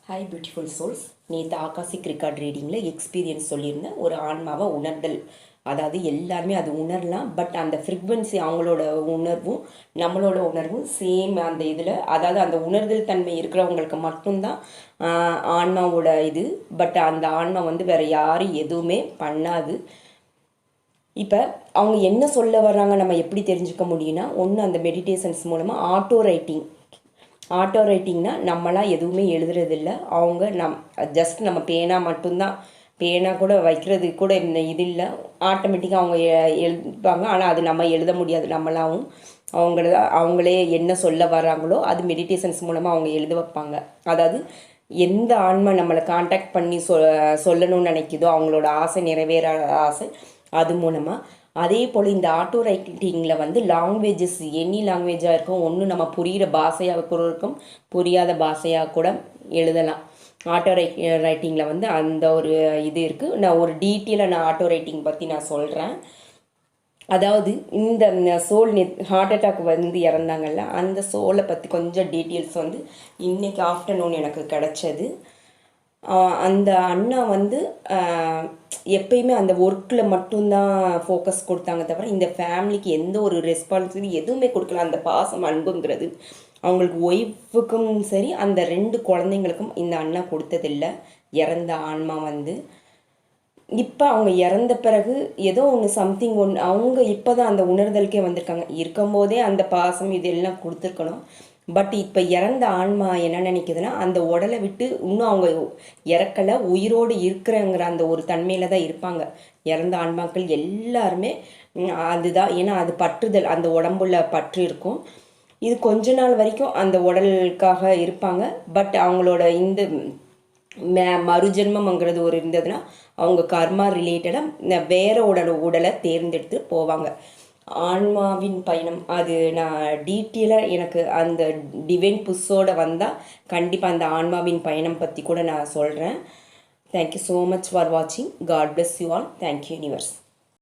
Hi beautiful souls. நேற்று ஆகாசிக் record ரீடிங்கில் experience சொல்லியிருந்தேன். ஒரு ஆன்மாவை உணர்தல், அதாவது எல்லாருமே அது உணரலாம். பட் அந்த ஃப்ரீக்வன்சி, அவங்களோட உணர்வும் நம்மளோட உணர்வும் சேம் அந்த இதில், அதாவது அந்த உணர்தல் தன்மை இருக்கிறவங்களுக்கு மட்டும்தான் ஆன்மாவோட இது. பட் அந்த ஆன்மா வந்து வேறு யாரும் எதுவுமே பண்ணாது. இப்போ அவங்க என்ன சொல்ல வர்றாங்க நம்ம எப்படி தெரிஞ்சுக்க முடியும்னா, ஒன்று அந்த மெடிடேஷன்ஸ் மூலமாக ஆட்டோ ரைட்டிங்னா நம்மளாம் எதுவுமே எழுதுறதில்ல. அவங்க ஜஸ்ட் நம்ம பேனா மட்டும்தான், பேனா கூட வைக்கிறது கூட இந்த இது இல்லை, ஆட்டோமேட்டிக்காக அவங்க எழுதுப்பாங்க. ஆனால் அது நம்ம எழுத முடியாது. நம்மளாவும் அவங்களே என்ன சொல்ல வராங்களோ அது மெடிடேஷன்ஸ் மூலமாக அவங்க எழுத வைப்பாங்க. அதாவது எந்த ஆன்மா நம்மளை காண்டாக்ட் பண்ணி சொல்லணும்னு நினைக்குதோ, அவங்களோட ஆசை நிறைவேற ஆசை, அது மூலமாக. அதே போல் இந்த ஆட்டோ ரைட்டிங்கில் வந்து லாங்குவேஜஸ் எனி லாங்குவேஜாக இருக்கும். ஒன்று நம்ம புரிகிற பாஷையாக கூட இருக்கும், புரியாத பாஷையாக கூட எழுதலாம். ஆட்டோ ரைட்டிங்கில் வந்து அந்த ஒரு இது இருக்குது. நான் ஒரு டீட்டெயிலாக ஆட்டோ ரைட்டிங் பற்றி நான் சொல்கிறேன். அதாவது இந்த சோல் ஹார்ட் அட்டாக் வந்து இறந்தாங்கல்ல, அந்த சோலை பற்றி கொஞ்சம் டீட்டெயில்ஸ் வந்து இன்றைக்கி ஆஃப்டர்நூன் எனக்கு கிடச்சது. அந்த அண்ணா வந்து எப்பயுமே அந்த ஒர்க்கில் மட்டும்தான் ஃபோக்கஸ் கொடுத்தாங்க தவிர இந்த ஃபேமிலிக்கு எந்த ஒரு ரெஸ்பான்சிபிலிட்டி எதுவுமே கொடுக்கல. அந்த பாசம் அன்புங்கிறது அவங்களுக்கு ஒய்ஃபுக்கும் சரி, அந்த 2 குழந்தைங்களுக்கும் இந்த அண்ணா கொடுத்ததில்லை. இறந்த ஆன்மா வந்து இப்போ அவங்க இறந்த பிறகு ஏதோ ஒன்று சம்திங் ஒன்று, அவங்க இப்போ தான் அந்த உணர்தலுக்கே வந்திருக்காங்க. இருக்கும்போதே அந்த பாசம் இதெல்லாம் கொடுத்துருக்கணும். பட் இப்போ இறந்த ஆன்மா என்ன நினைக்குதுன்னா, அந்த உடலை விட்டு இன்னும் அவங்க இறக்கலை, உயிரோடு இருக்கிறங்கிற அந்த ஒரு தன்மையில் தான் இருப்பாங்க. இறந்த ஆன்மாக்கள் எல்லாருமே அதுதான். ஏன்னா அது பற்றுதல், அந்த உடம்புல பற்று இருக்கும். இது கொஞ்ச நாள் வரைக்கும் அந்த உடலுக்காக இருப்பாங்க. பட் அவங்களோட இந்த மறுஜென்மங்கிறது ஒரு இருந்ததுன்னா அவங்க கர்மா ரிலேட்டடாக வேற உடலை தேர்ந்தெடுத்து போவாங்க. ஆன்மாவின் பயணம் அது நான் டீட்டெயிலாக எனக்கு அந்த டிவைன் புஷ்ஷோடு வந்தால் கண்டிப்பாக அந்த ஆன்மாவின் பயணம் பற்றி கூட நான் சொல்கிறேன். தேங்க்யூ ஸோ மச் ஃபார் வாட்சிங். God bless you all. Thank you universe.